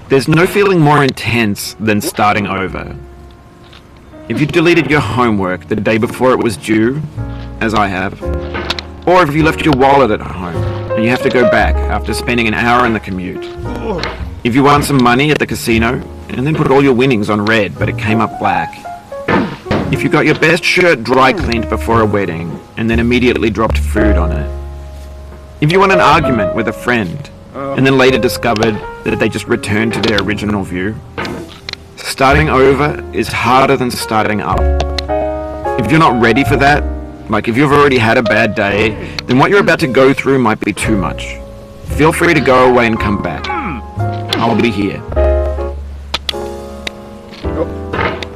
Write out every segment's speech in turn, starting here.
There's no feeling more intense than starting over. If you deleted your homework the day before it was due, as I have, or if you left your wallet at home and you have to go back after spending an hour in the commute. If you won some money at the casino and then put all your winnings on red but it came up black. If you got your best shirt dry cleaned before a wedding and then immediately dropped food on it. If you won an argument with a friend and then later discovered that they just returned to their original view. Starting over is harder than starting up. If you're not ready for that, like if you've already had a bad day, then what you're about to go through might be too much. Feel free to go away and come back. I'll be here.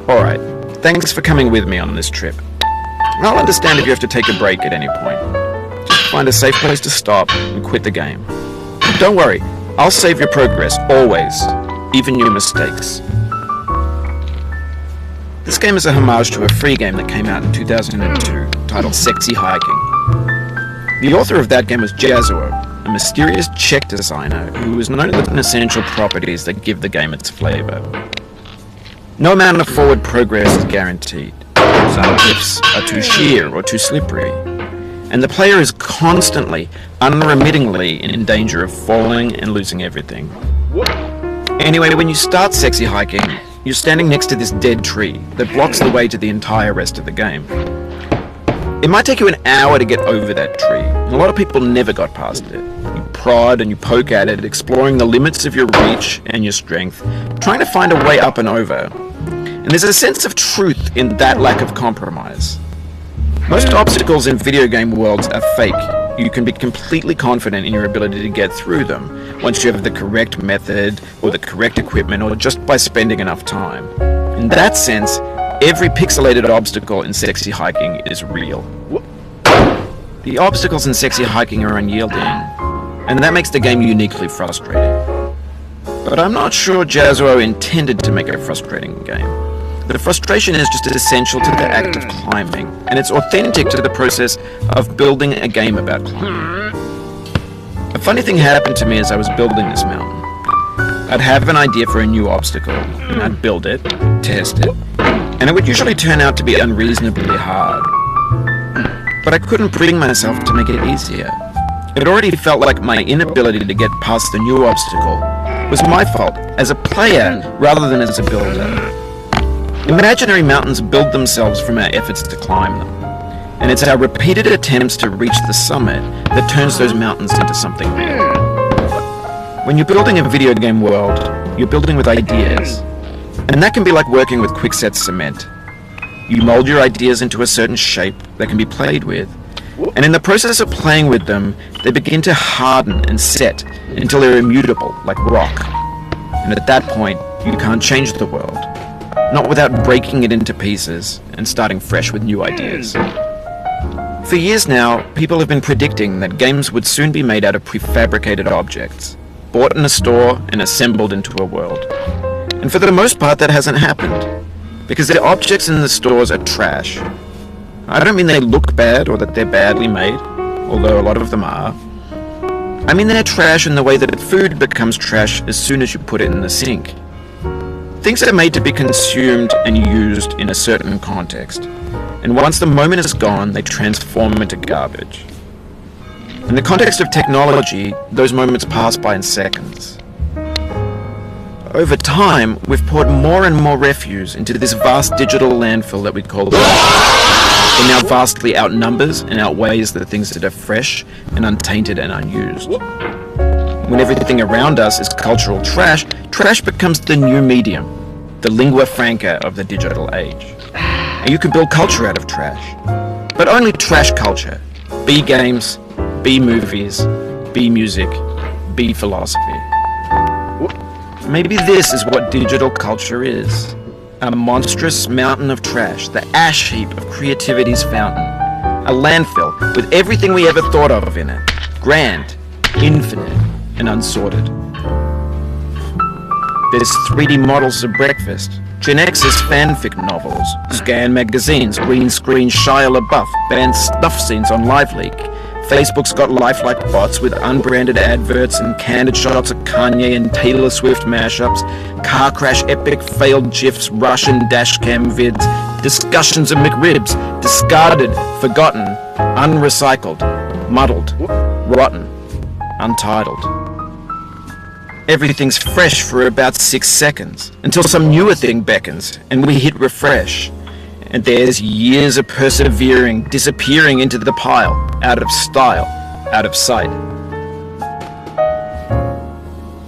Alright, thanks for coming with me on this trip. I'll understand if you have to take a break at any point. Just find a safe place to stop and quit the game. Don't worry, I'll save your progress, always, even your mistakes. This game is a homage to a free game that came out in 2002, titled Sexy Hiking. The author of that game was Jazzuo, a mysterious Czech designer who was known for the essential properties that give the game its flavor. No amount of forward progress is guaranteed. Some cliffs are too sheer or too slippery, and the player is constantly, unremittingly in danger of falling and losing everything. Anyway, when you start Sexy Hiking, you're standing next to this dead tree that blocks the way to the entire rest of the game. It might take you an hour to get over that tree, and a lot of people never got past it. You prod and you poke at it, exploring the limits of your reach and your strength, trying to find a way up and over. And there's a sense of truth in that lack of compromise. Most obstacles in video game worlds are fake. You can be completely confident in your ability to get through them once you have the correct method or the correct equipment or just by spending enough time. In that sense, every pixelated obstacle in Sexy Hiking is real. The obstacles in Sexy Hiking are unyielding, and that makes the game uniquely frustrating. But I'm not sure Jazzuo intended to make a frustrating game. The frustration is just essential to the act of climbing, and it's authentic to the process of building a game about climbing. A funny thing happened to me as I was building this mountain. I'd have an idea for a new obstacle, and I'd build it, test it, and it would usually turn out to be unreasonably hard. But I couldn't bring myself to make it easier. It already felt like my inability to get past the new obstacle was my fault as a player rather than as a builder. Imaginary mountains build themselves from our efforts to climb them, and it's our repeated attempts to reach the summit that turns those mountains into something real. When you're building a video game world, you're building with ideas, and that can be like working with quickset cement. You mold your ideas into a certain shape that can be played with, and in the process of playing with them, they begin to harden and set until they're immutable, like rock. And at that point, you can't change the world. Not without breaking it into pieces and starting fresh with new ideas. For years now, people have been predicting that games would soon be made out of prefabricated objects, bought in a store and assembled into a world. And for the most part, that hasn't happened, because the objects in the stores are trash. I don't mean they look bad or that they're badly made, although a lot of them are. I mean they're trash in the way that food becomes trash as soon as you put it in the sink. Things are made to be consumed and used in a certain context, and once the moment is gone, they transform into garbage. In the context of technology, those moments pass by in seconds. Over time, we've poured more and more refuse into this vast digital landfill that we call the world. It now vastly outnumbers and outweighs the things that are fresh and untainted and unused. When everything around us is cultural trash, trash becomes the new medium, the lingua franca of the digital age. And you can build culture out of trash. But only trash culture. B games, B movies, B music, B philosophy. Maybe this is what digital culture is. A monstrous mountain of trash, the ash heap of creativity's fountain. A landfill with everything we ever thought of in it. Grand, infinite, and unsorted. There's 3D models of breakfast, Gen X's fanfic novels, Scan magazines, green screen Shia LaBeouf, banned stuff scenes on LiveLeak. Facebook's got lifelike bots with unbranded adverts and candid shots of Kanye and Taylor Swift mashups, car crash epic failed GIFs, Russian dashcam vids, discussions of McRibs, discarded, forgotten, unrecycled, muddled, rotten, untitled. Everything's fresh for about 6 seconds, until some newer thing beckons, and we hit refresh. And there's years of persevering, disappearing into the pile, out of style, out of sight.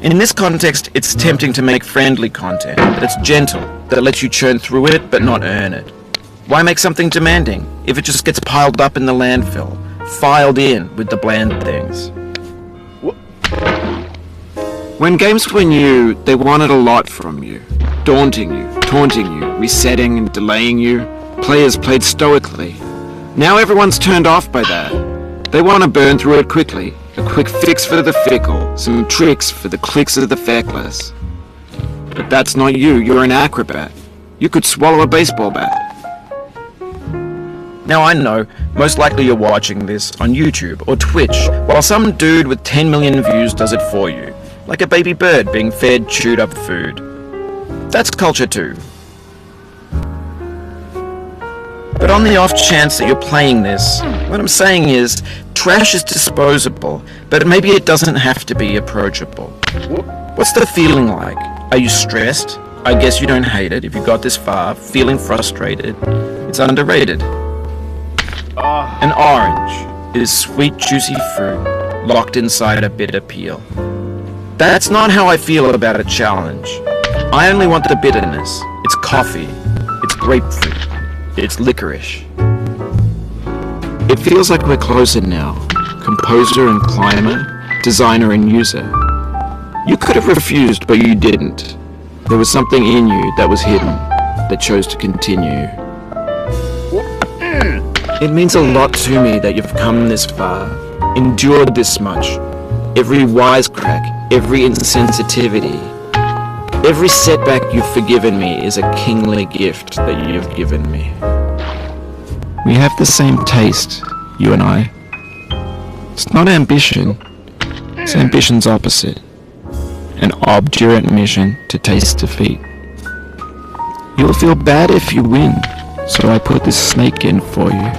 In this context, it's tempting to make friendly content that's gentle, that lets you churn through it but not earn it. Why make something demanding if it just gets piled up in the landfill, filed in with the bland things? When games were new, they wanted a lot from you. Daunting you, taunting you, resetting and delaying you. Players played stoically. Now everyone's turned off by that. They want to burn through it quickly. A quick fix for the fickle, some tricks for the clicks of the feckless. But that's not you, you're an acrobat. You could swallow a baseball bat. Now I know, most likely you're watching this on YouTube or Twitch, while some dude with 10 million views does it for you. Like a baby bird being fed chewed up food. That's culture too. But on the off chance that you're playing this, what I'm saying is, trash is disposable, but maybe it doesn't have to be approachable. What's the feeling like? Are you stressed? I guess you don't hate it if you got this far, feeling frustrated. It's underrated. An orange is sweet, juicy fruit, locked inside a bitter peel. That's not how I feel about a challenge. I only want the bitterness. It's coffee. It's grapefruit. It's licorice. It feels like we're closer now. Composer and climber, designer and user. You could have refused, but you didn't. There was something in you that was hidden, that chose to continue. It means a lot to me that you've come this far, endured this much. Every wisecrack, every insensitivity, every setback you've forgiven me is a kingly gift that you've given me. We have the same taste, you and I. It's not ambition, it's ambition's opposite. An obdurate mission to taste defeat. You'll feel bad if you win, so I put this snake in for you.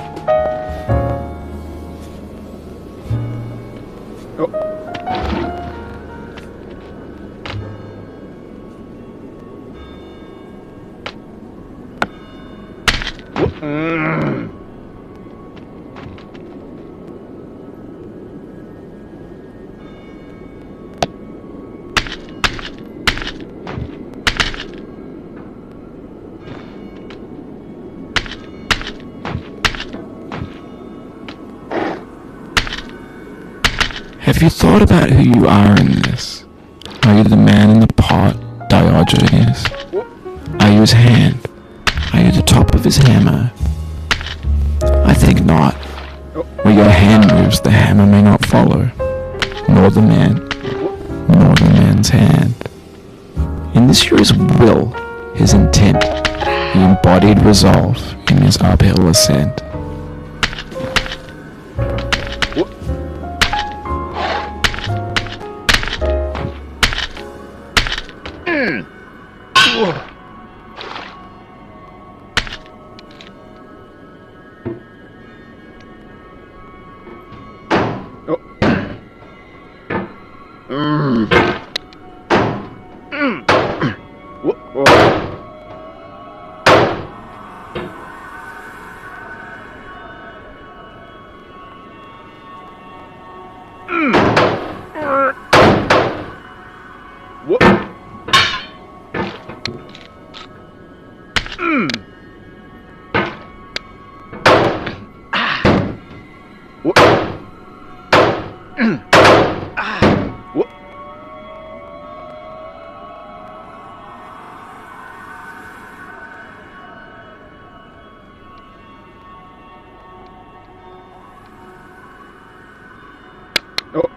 Have you thought about who you are in this? Are you the man in the pot, Diogenes? Are you his hand? Are you the top of his hammer? I think not. Where your hand moves, the hammer may not follow, nor the man, nor the man's hand. In this you're his will, his intent, the embodied resolve in his uphill ascent.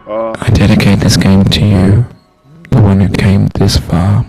I dedicate this game to you, the one who came this far.